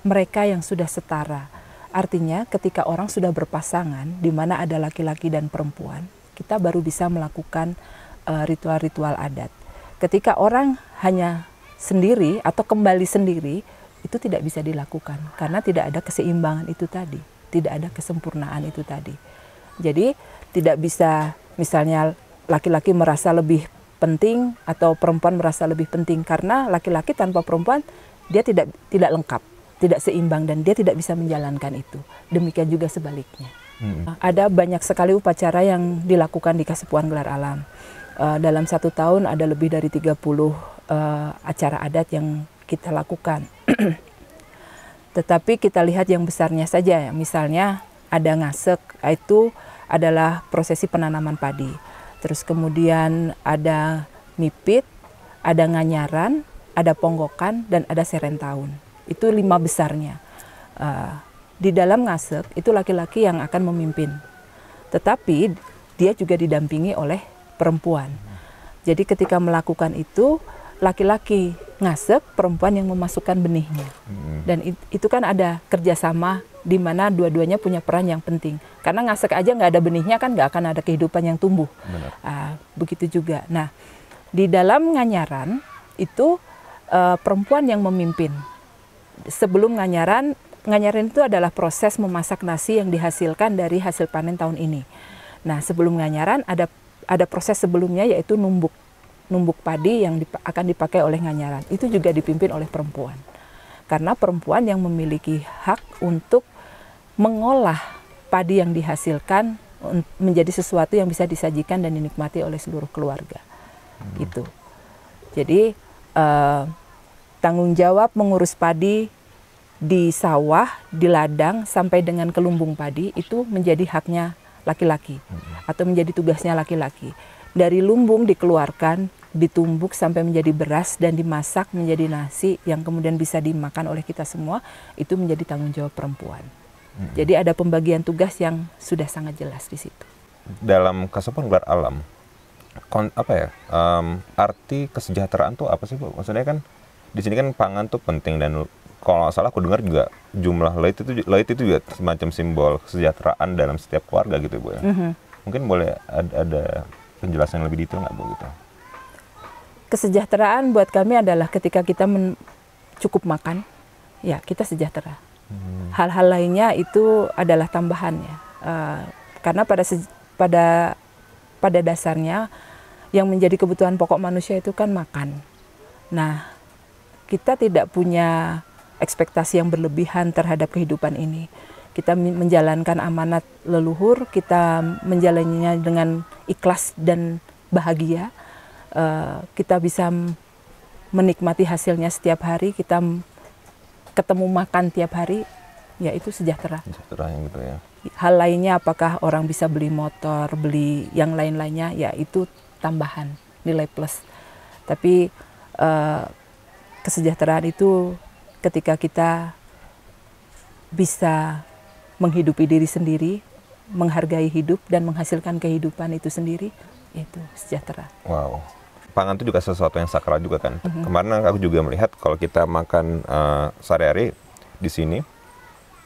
Speaker 1: Mereka yang sudah setara. Artinya ketika orang sudah berpasangan, di mana ada laki-laki dan perempuan, kita baru bisa melakukan ritual-ritual adat. Ketika orang hanya sendiri atau kembali sendiri, itu tidak bisa dilakukan. Karena tidak ada keseimbangan itu tadi, tidak ada kesempurnaan itu tadi. Jadi tidak bisa misalnya laki-laki merasa lebih penting atau perempuan merasa lebih penting. Karena laki-laki tanpa perempuan, dia tidak lengkap, tidak seimbang, dan dia tidak bisa menjalankan itu. Demikian juga sebaliknya. Ada banyak sekali upacara yang dilakukan di Kasepuhan Gelar Alam. Dalam 1 tahun ada lebih dari 30 acara adat yang kita lakukan. Tetapi kita lihat yang besarnya saja, misalnya ada ngasek, itu adalah prosesi penanaman padi. Terus kemudian ada mipit, ada nganyaran, ada ponggokan, dan ada serentahun. Itu 5 besarnya. Di dalam ngasek itu laki-laki yang akan memimpin. Tetapi dia juga didampingi oleh perempuan. Jadi ketika melakukan itu, laki-laki ngasek, perempuan yang memasukkan benihnya. Dan itu kan ada kerjasama di mana dua-duanya punya peran yang penting. Karena ngasek aja nggak ada benihnya kan nggak akan ada kehidupan yang tumbuh. Begitu juga. Nah, di dalam nganyaran itu perempuan yang memimpin. Sebelum nganyaran itu adalah proses memasak nasi yang dihasilkan dari hasil panen tahun ini. Nah, sebelum nganyaran ada proses sebelumnya yaitu numbuk padi yang akan dipakai oleh nganyaran. Itu juga dipimpin oleh perempuan. Karena perempuan yang memiliki hak untuk mengolah padi yang dihasilkan menjadi sesuatu yang bisa disajikan dan dinikmati oleh seluruh keluarga. Gitu. Jadi tanggung jawab mengurus padi di sawah, di ladang, sampai dengan ke lumbung padi itu menjadi haknya laki-laki atau menjadi tugasnya laki-laki. Dari lumbung dikeluarkan, ditumbuk sampai menjadi beras dan dimasak menjadi nasi yang kemudian bisa dimakan oleh kita semua, itu menjadi tanggung jawab perempuan. Jadi ada pembagian tugas yang sudah sangat jelas di situ.
Speaker 3: Dalam Kasepuhan Gelar Alam, arti kesejahteraan tuh apa sih Bu? Maksudnya kan di sini kan pangan tuh penting, dan kalau nggak salah aku dengar juga jumlah lait itu juga semacam simbol kesejahteraan dalam setiap keluarga gitu Bu ya. Mungkin boleh ada penjelasan yang lebih detail nggak Bu gitu?
Speaker 1: Kesejahteraan buat kami adalah ketika kita cukup makan, ya kita sejahtera. Hal-hal lainnya itu adalah tambahannya. Karena pada dasarnya yang menjadi kebutuhan pokok manusia itu kan makan. Nah, kita tidak punya ekspektasi yang berlebihan terhadap kehidupan ini. Kita menjalankan amanat leluhur, kita menjalaninya dengan ikhlas dan bahagia. Kita bisa menikmati hasilnya setiap hari, kita ketemu makan tiap hari, ya itu sejahtera.
Speaker 3: Sejahtera yang gitu ya.
Speaker 1: Hal lainnya apakah orang bisa beli motor, beli yang lain-lainnya, ya itu tambahan, nilai plus. Tapi kesejahteraan itu ketika kita bisa menghidupi diri sendiri, menghargai hidup dan menghasilkan kehidupan itu sendiri, itu sejahtera.
Speaker 3: Wow. Pangan itu juga sesuatu yang sakral juga kan. Kemarin aku juga melihat kalau kita makan sehari-hari di sini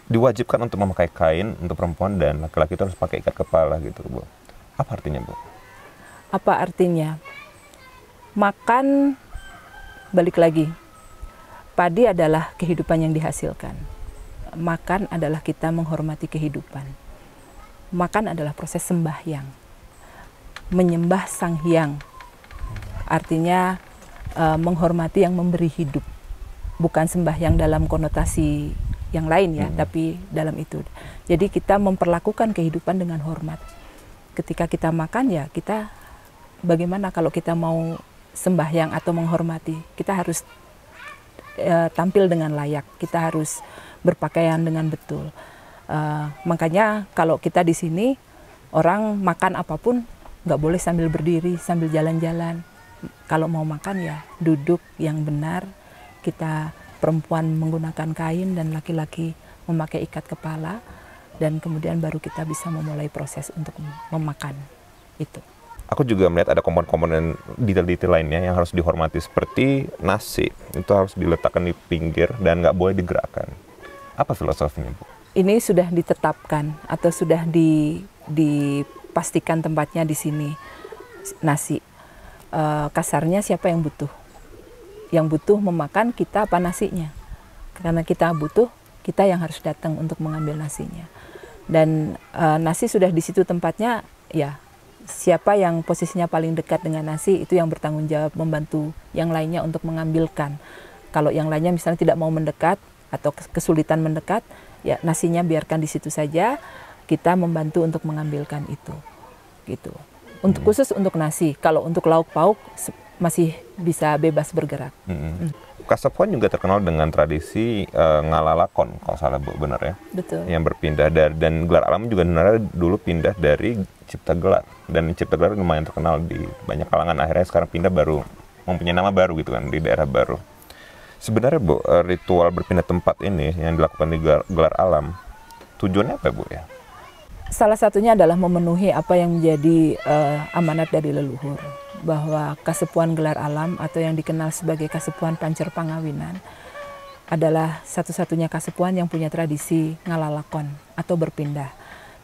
Speaker 3: diwajibkan untuk memakai kain untuk perempuan dan laki-laki itu harus pakai ikat kepala gitu, Bu. Apa artinya, Bu?
Speaker 1: Apa artinya? Makan, balik lagi. Padi adalah kehidupan yang dihasilkan. Makan adalah kita menghormati kehidupan. Makan adalah proses sembahyang. Menyembah Sang Hyang. Artinya menghormati yang memberi hidup. Bukan sembahyang dalam konotasi yang lain ya, tapi dalam itu. Jadi kita memperlakukan kehidupan dengan hormat. Ketika kita makan ya kita, bagaimana kalau kita mau sembahyang atau menghormati, kita harus tampil dengan layak, kita harus berpakaian dengan betul. Makanya kalau kita di sini, orang makan apapun nggak boleh sambil berdiri, sambil jalan-jalan. Kalau mau makan ya duduk yang benar. Kita perempuan menggunakan kain dan laki-laki memakai ikat kepala, dan kemudian baru kita bisa memulai proses untuk memakan itu.
Speaker 3: Aku juga melihat ada komponen-komponen detail-detail lainnya yang harus dihormati, seperti nasi itu harus diletakkan di pinggir dan nggak boleh digerakkan. Apa filosofinya, Bu?
Speaker 1: Ini sudah ditetapkan atau sudah dipastikan tempatnya di sini. Nasi, kasarnya siapa yang butuh? Yang butuh memakan kita apa nasinya? Karena kita butuh, kita yang harus datang untuk mengambil nasinya. Dan nasi sudah di situ tempatnya, ya siapa yang posisinya paling dekat dengan nasi itu yang bertanggung jawab membantu yang lainnya untuk mengambilkan. Kalau yang lainnya misalnya tidak mau mendekat atau kesulitan mendekat, ya nasinya biarkan di situ saja, kita membantu untuk mengambilkan itu. Gitu. Khusus untuk nasi. Kalau untuk lauk pauk masih bisa bebas bergerak.
Speaker 3: Kasepuan juga terkenal dengan tradisi ngalalakon, kalau salah, Bu, benar ya?
Speaker 1: Betul.
Speaker 3: Yang berpindah dan gelar alam juga sebenarnya dulu pindah dari Cipta Gelar, dan Cipta Gelar lumayan terkenal di banyak kalangan. Akhirnya sekarang pindah baru mempunyai nama baru gitu kan, di daerah baru. Sebenarnya, Bu, ritual berpindah tempat ini yang dilakukan di gelar alam, tujuannya apa, Bu, ya?
Speaker 1: Salah satunya adalah memenuhi apa yang menjadi amanat dari leluhur, bahwa Kasepuan Gelar Alam atau yang dikenal sebagai Kasepuan Pancer Pangawinan adalah satu-satunya kasepuan yang punya tradisi ngalalakon atau berpindah.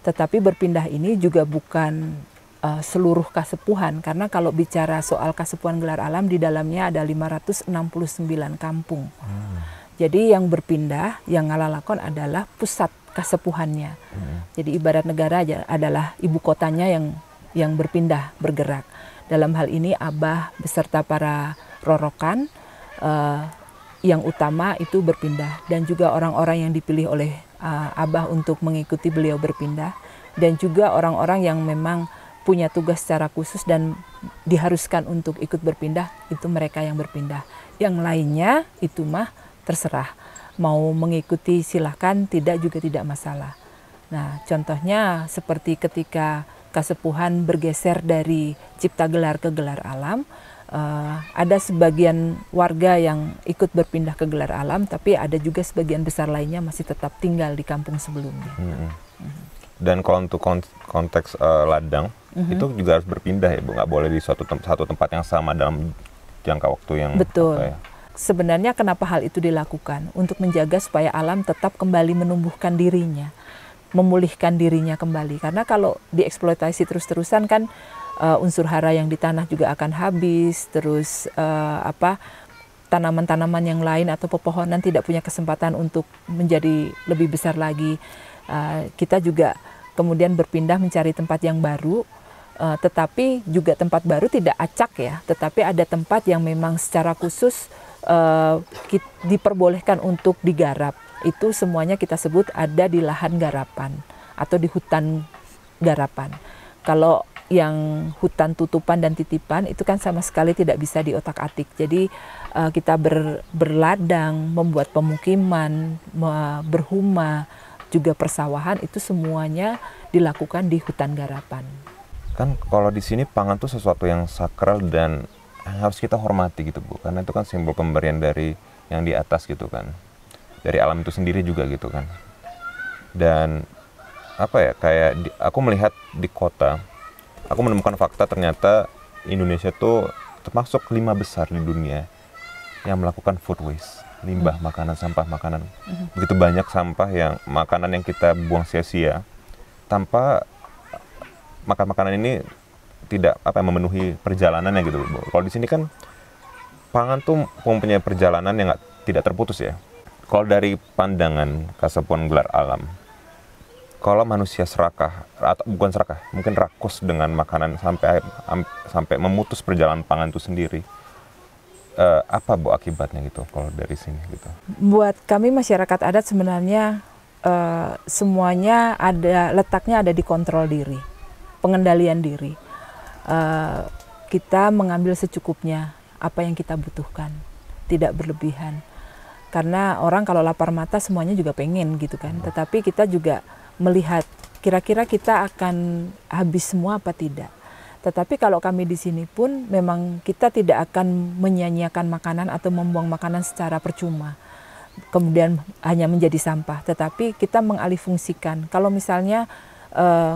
Speaker 1: Tetapi berpindah ini juga bukan seluruh kasepuhan, karena kalau bicara soal Kasepuan Gelar Alam, di dalamnya ada 569 kampung. Jadi yang berpindah, yang ngalalakon adalah pusat kasepuhannya. Jadi ibarat negara adalah ibu kotanya yang berpindah, bergerak. Dalam hal ini Abah beserta para rorokan yang utama itu berpindah, dan juga orang-orang yang dipilih oleh Abah untuk mengikuti beliau berpindah, dan juga orang-orang yang memang punya tugas secara khusus dan diharuskan untuk ikut berpindah, itu mereka yang berpindah. Yang lainnya itu mah terserah, mau mengikuti silahkan, tidak juga tidak masalah. Nah, contohnya seperti ketika kasepuhan bergeser dari Cipta Gelar ke Gelar Alam, ada sebagian warga yang ikut berpindah ke Gelar Alam, tapi ada juga sebagian besar lainnya masih tetap tinggal di kampung sebelumnya.
Speaker 3: Dan kalau untuk konteks ladang, itu juga harus berpindah ya, Bu? Nggak boleh di satu tempat yang sama dalam jangka waktu yang...
Speaker 1: Betul.
Speaker 3: Apa ya?
Speaker 1: Sebenarnya kenapa hal itu dilakukan? Untuk menjaga supaya alam tetap kembali menumbuhkan dirinya, memulihkan dirinya kembali. Karena kalau dieksploitasi terus-terusan kan unsur hara yang di tanah juga akan habis, terus tanaman-tanaman yang lain atau pepohonan tidak punya kesempatan untuk menjadi lebih besar lagi. Kita juga kemudian berpindah mencari tempat yang baru, tetapi juga tempat baru tidak acak ya, tetapi ada tempat yang memang secara khusus diperbolehkan untuk digarap. Itu semuanya kita sebut ada di lahan garapan atau di hutan garapan. Kalau yang hutan tutupan dan titipan itu kan sama sekali tidak bisa diotak-atik. Jadi kita berladang, membuat pemukiman, berhuma, juga persawahan, itu semuanya dilakukan di hutan garapan.
Speaker 3: Kan kalau di sini pangan tuh sesuatu yang sakral dan harus kita hormati gitu, Bu, karena itu kan simbol pemberian dari yang di atas gitu kan, dari alam itu sendiri juga gitu kan. Dan apa ya, kayak aku melihat di kota, aku menemukan fakta ternyata Indonesia tuh termasuk 5 besar di dunia yang melakukan food waste, limbah makanan, sampah makanan. Begitu banyak sampah makanan yang kita buang sia-sia tanpa makanan ini tidak memenuhi perjalanannya gitu. Kalau di sini kan pangan tuh mempunyai perjalanan yang tidak terputus ya. Kalau dari pandangan Kesatuan Gelar Alam, kalau manusia serakah atau bukan serakah, mungkin rakus dengan makanan sampai memutus perjalanan pangan itu sendiri, apa Bu akibatnya gitu kalau dari sini gitu?
Speaker 1: Buat kami masyarakat adat sebenarnya semuanya letaknya ada di kontrol diri, pengendalian diri. Kita mengambil secukupnya apa yang kita butuhkan, tidak berlebihan. Karena orang kalau lapar mata semuanya juga pengen gitu kan. Tetapi kita juga melihat kira-kira kita akan habis semua apa tidak. Tetapi kalau kami di sini pun memang kita tidak akan menyia-nyiakan makanan atau membuang makanan secara percuma. Kemudian hanya menjadi sampah. Tetapi kita mengalihfungsikan. Kalau misalnya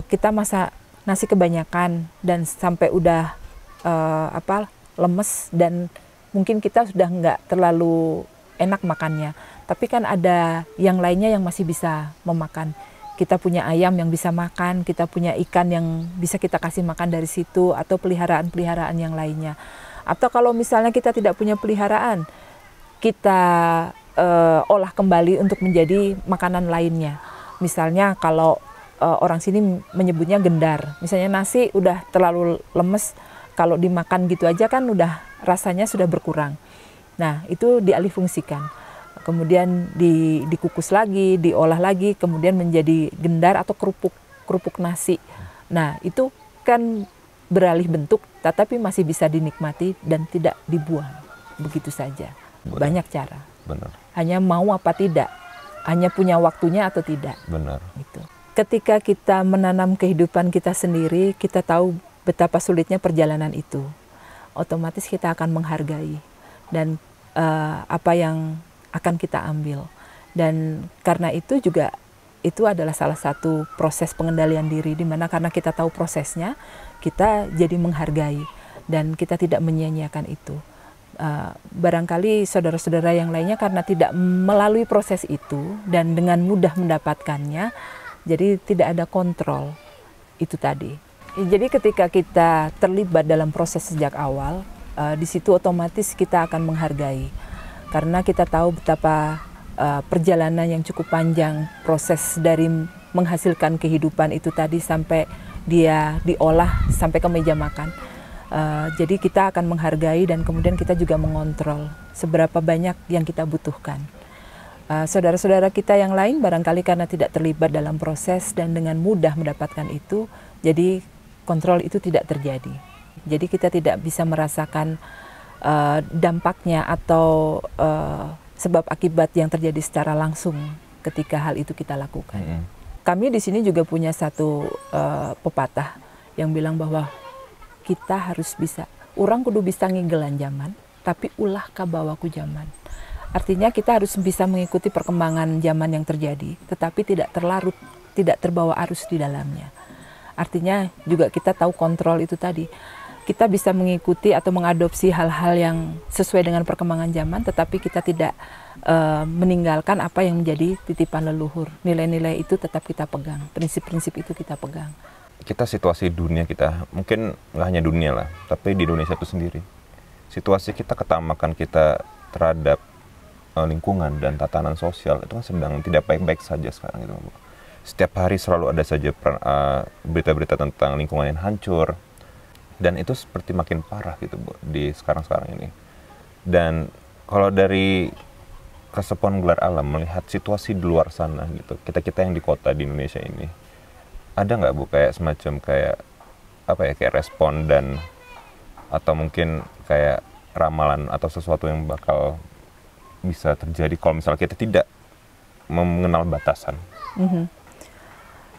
Speaker 1: kita masak nasi kebanyakan dan sampai udah lemes dan mungkin kita sudah nggak terlalu enak makannya, tapi kan ada yang lainnya yang masih bisa memakan. Kita punya ayam yang bisa makan, kita punya ikan yang bisa kita kasih makan dari situ, atau peliharaan-peliharaan yang lainnya. Atau kalau misalnya kita tidak punya peliharaan, kita olah kembali untuk menjadi makanan lainnya. Misalnya kalau orang sini menyebutnya gendar, misalnya nasi udah terlalu lemes, kalau dimakan gitu aja kan udah rasanya sudah berkurang. Nah, itu dialihfungsikan. Kemudian dikukus lagi, diolah lagi, kemudian menjadi gendar atau kerupuk nasi. Nah, itu kan beralih bentuk, tetapi masih bisa dinikmati dan tidak dibuang begitu saja.
Speaker 3: Benar.
Speaker 1: Banyak cara.
Speaker 3: Benar.
Speaker 1: Hanya mau apa tidak, hanya punya waktunya atau tidak.
Speaker 3: Benar.
Speaker 1: Gitu. Ketika kita menanam kehidupan kita sendiri, kita tahu betapa sulitnya perjalanan itu. Otomatis kita akan menghargai dan apa yang akan kita ambil. Dan karena itu juga itu adalah salah satu proses pengendalian diri, di mana karena kita tahu prosesnya, kita jadi menghargai dan kita tidak menyia-nyiakan itu. Barangkali saudara-saudara yang lainnya karena tidak melalui proses itu dan dengan mudah mendapatkannya, jadi tidak ada kontrol itu tadi. Jadi ketika kita terlibat dalam proses sejak awal, di situ otomatis kita akan menghargai. Karena kita tahu betapa perjalanan yang cukup panjang, proses dari menghasilkan kehidupan itu tadi sampai dia diolah sampai ke meja makan. Jadi kita akan menghargai dan kemudian kita juga mengontrol seberapa banyak yang kita butuhkan. Saudara-saudara kita yang lain barangkali karena tidak terlibat dalam proses dan dengan mudah mendapatkan itu, jadi kontrol itu tidak terjadi. Jadi kita tidak bisa merasakan dampaknya atau sebab akibat yang terjadi secara langsung ketika hal itu kita lakukan. Kami di sini juga punya satu pepatah yang bilang bahwa kita harus bisa, orang kudu bisa nginggelan zaman, tapi ulah kabawaku zaman. Artinya kita harus bisa mengikuti perkembangan zaman yang terjadi, tetapi tidak terlarut, tidak terbawa arus di dalamnya. Artinya juga kita tahu kontrol itu tadi. Kita bisa mengikuti atau mengadopsi hal-hal yang sesuai dengan perkembangan zaman, tetapi kita tidak meninggalkan apa yang menjadi titipan leluhur. Nilai-nilai itu tetap kita pegang, prinsip-prinsip itu kita pegang.
Speaker 3: Kita situasi dunia kita, mungkin nggak hanya dunia lah, tapi di Indonesia itu sendiri. Situasi kita, ketamakan kita terhadap lingkungan dan tatanan sosial itu kan sedang tidak baik-baik saja sekarang gitu, Bu. Setiap hari selalu ada saja berita-berita tentang lingkungan yang hancur. Dan itu seperti makin parah gitu, Bu, di sekarang-sekarang ini. Dan kalau dari Kesatuan Gelar Alam melihat situasi di luar sana gitu, kita yang di kota di Indonesia ini, ada nggak, Bu, kayak semacam kayak respon dan atau mungkin kayak ramalan atau sesuatu yang bakal bisa terjadi kalau misalnya kita tidak mengenal batasan?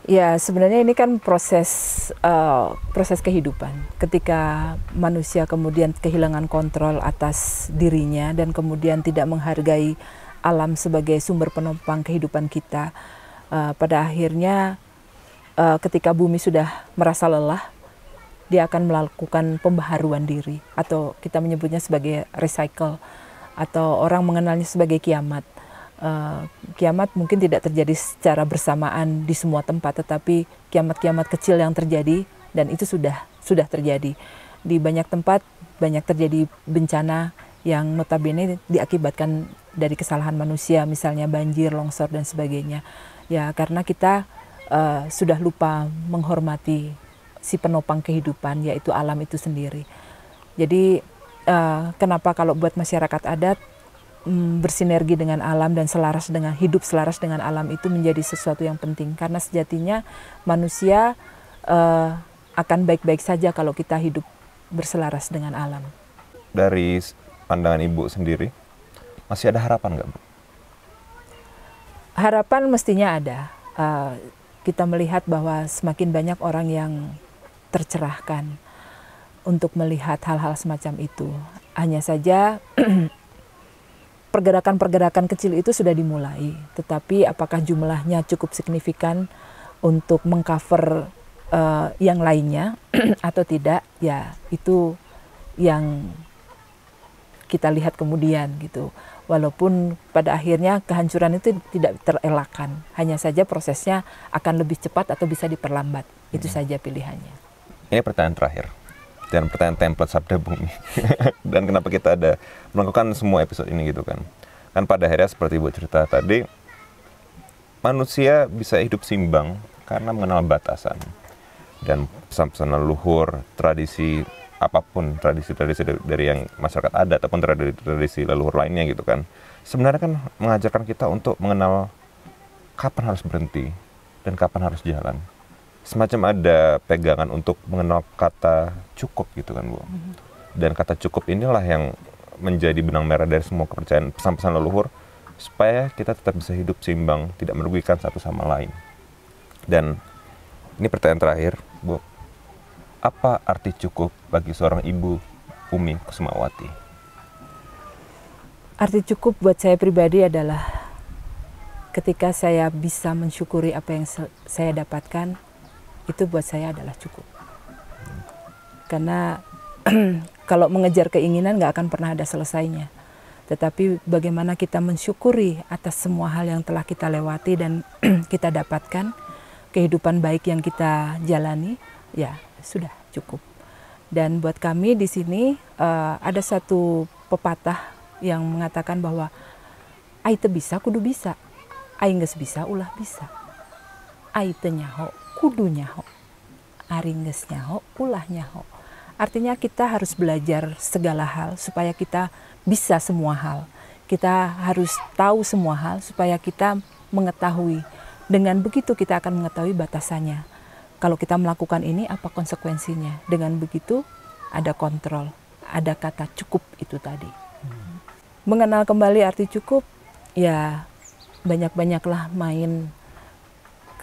Speaker 1: Ya, sebenarnya ini kan proses kehidupan. Ketika manusia kemudian kehilangan kontrol atas dirinya dan kemudian tidak menghargai alam sebagai sumber penopang kehidupan kita, pada akhirnya ketika bumi sudah merasa lelah, dia akan melakukan pembaharuan diri, atau kita menyebutnya sebagai recycle, atau orang mengenalnya sebagai kiamat. Kiamat mungkin tidak terjadi secara bersamaan di semua tempat, tetapi kiamat-kiamat kecil yang terjadi, dan itu sudah terjadi. Di banyak tempat banyak terjadi bencana yang notabene diakibatkan dari kesalahan manusia, misalnya banjir, longsor, dan sebagainya. Ya, karena kita sudah lupa menghormati si penopang kehidupan, yaitu alam itu sendiri. Jadi kenapa kalau buat masyarakat adat bersinergi dengan alam dan hidup selaras dengan alam itu menjadi sesuatu yang penting, karena sejatinya manusia akan baik-baik saja kalau kita hidup berselaras dengan alam.
Speaker 3: Dari pandangan Ibu sendiri, masih ada harapan nggak, Bu?
Speaker 1: Harapan mestinya ada. Kita melihat bahwa semakin banyak orang yang tercerahkan untuk melihat hal-hal semacam itu. Hanya saja pergerakan-pergerakan kecil itu sudah dimulai, tetapi apakah jumlahnya cukup signifikan untuk mengcover yang lainnya atau tidak, ya itu yang kita lihat kemudian gitu. Walaupun pada akhirnya kehancuran itu tidak terelakkan, hanya saja prosesnya akan lebih cepat atau bisa diperlambat. Itu saja pilihannya.
Speaker 3: Ini pertanyaan terakhir, dan pertanyaan template Sabda Bumi. Dan kenapa kita ada melakukan semua episode ini gitu kan? Kan pada akhirnya seperti Ibu cerita tadi, manusia bisa hidup seimbang karena mengenal batasan. Dan pesan-pesan leluhur, tradisi apapun, tradisi-tradisi dari yang masyarakat adat ataupun tradisi leluhur lainnya gitu kan, sebenarnya kan mengajarkan kita untuk mengenal kapan harus berhenti dan kapan harus jalan. Semacam ada pegangan untuk mengenal kata cukup gitu kan, Bu. Dan kata cukup inilah yang menjadi benang merah dari semua kepercayaan pesan-pesan leluhur, supaya kita tetap bisa hidup seimbang, tidak merugikan satu sama lain. Dan ini pertanyaan terakhir, Bu. Apa arti cukup bagi seorang Ibu Umi Kusumawati?
Speaker 1: Arti cukup buat saya pribadi adalah ketika saya bisa mensyukuri apa yang saya dapatkan, itu buat saya adalah cukup. Karena kalau mengejar keinginan nggak akan pernah ada selesainya. Tetapi bagaimana kita mensyukuri atas semua hal yang telah kita lewati dan kita dapatkan, kehidupan baik yang kita jalani, ya sudah cukup. Dan buat kami di sini ada satu pepatah yang mengatakan bahwa ai teu bisa kudu bisa, ai geus bisa ulah bisa, ai teu nyaho kudu nyaho, ari geus nyaho ulah nyaho. Artinya kita harus belajar segala hal supaya kita bisa semua hal. Kita harus tahu semua hal supaya kita mengetahui. Dengan begitu kita akan mengetahui batasannya. Kalau kita melakukan ini, apa konsekuensinya? Dengan begitu, ada kontrol, ada kata cukup itu tadi. Mengenal kembali arti cukup, ya banyak-banyaklah main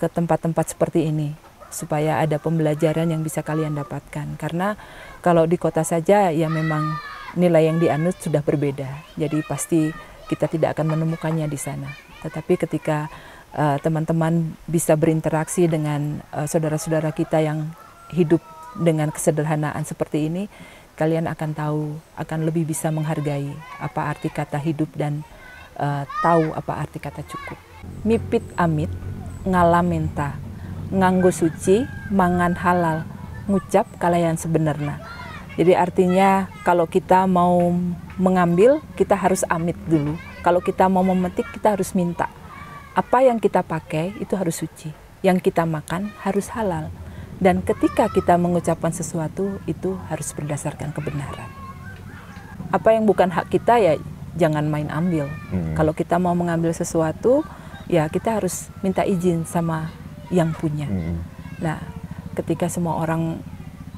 Speaker 1: ke tempat-tempat seperti ini, supaya ada pembelajaran yang bisa kalian dapatkan. Karena kalau di kota saja, ya memang nilai yang dianut sudah berbeda. Jadi pasti kita tidak akan menemukannya di sana. Tetapi ketika teman-teman bisa berinteraksi dengan saudara-saudara kita yang hidup dengan kesederhanaan seperti ini, kalian akan tahu, akan lebih bisa menghargai apa arti kata hidup dan tahu apa arti kata cukup. Mipit amit, ngalamenta, nganggo suci, mangan halal, ngucap kalayan sebenarnya. Jadi artinya kalau kita mau mengambil, kita harus amit dulu. Kalau kita mau memetik, kita harus minta. Apa yang kita pakai itu harus suci, yang kita makan harus halal. Dan ketika kita mengucapkan sesuatu itu harus berdasarkan kebenaran. Apa yang bukan hak kita ya jangan main ambil. Kalau kita mau mengambil sesuatu ya kita harus minta izin sama yang punya. Nah, ketika semua orang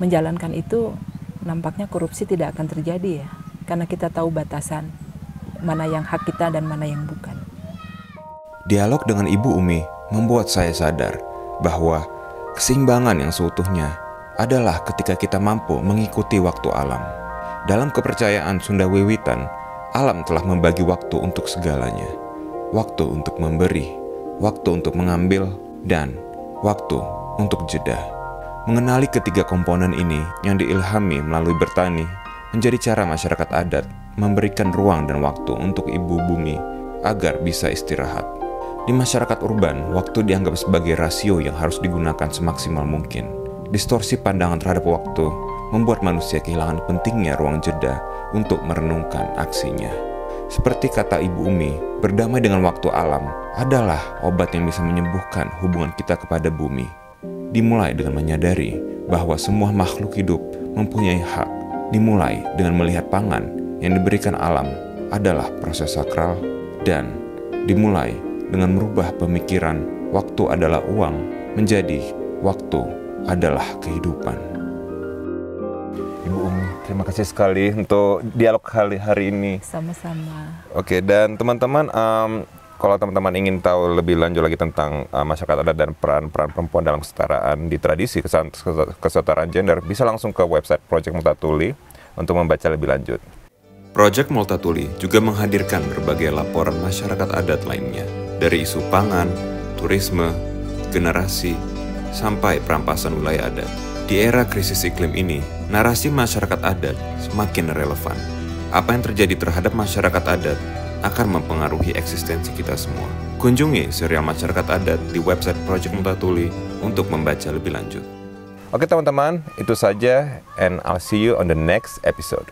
Speaker 1: menjalankan itu nampaknya korupsi tidak akan terjadi ya. Karena kita tahu batasan mana yang hak kita dan mana yang bukan.
Speaker 2: Dialog dengan Ibu Umi membuat saya sadar bahwa keseimbangan yang seutuhnya adalah ketika kita mampu mengikuti waktu alam. Dalam kepercayaan Sunda Wiwitan, alam telah membagi waktu untuk segalanya. Waktu untuk memberi, waktu untuk mengambil, dan waktu untuk jeda. Mengenali ketiga komponen ini yang diilhami melalui bertani menjadi cara masyarakat adat memberikan ruang dan waktu untuk ibu bumi agar bisa istirahat. Di masyarakat urban, waktu dianggap sebagai rasio yang harus digunakan semaksimal mungkin. Distorsi pandangan terhadap waktu membuat manusia kehilangan pentingnya ruang jeda untuk merenungkan aksinya. Seperti kata Ibu Umi, berdamai dengan waktu alam adalah obat yang bisa menyembuhkan hubungan kita kepada bumi. Dimulai dengan menyadari bahwa semua makhluk hidup mempunyai hak. Dimulai dengan melihat pangan yang diberikan alam adalah proses sakral, dan dimulai dengan merubah pemikiran waktu adalah uang menjadi waktu adalah kehidupan.
Speaker 3: Ibu Umi, terima kasih sekali untuk dialog hari ini.
Speaker 1: Sama-sama.
Speaker 3: Oke, dan teman-teman, kalau teman-teman ingin tahu lebih lanjut lagi tentang masyarakat adat dan peran-peran perempuan dalam kesetaraan di tradisi kesetaraan gender, bisa langsung ke website Project Multatuli untuk membaca lebih lanjut.
Speaker 2: Project Multatuli juga menghadirkan berbagai laporan masyarakat adat lainnya, dari isu pangan, turisme, generasi, sampai perampasan wilayah adat. Di era krisis iklim ini, narasi masyarakat adat semakin relevan. Apa yang terjadi terhadap masyarakat adat akan mempengaruhi eksistensi kita semua. Kunjungi serial masyarakat adat di website Project Multatuli untuk membaca lebih lanjut.
Speaker 3: Oke teman-teman, itu saja, and I'll see you on the next episode.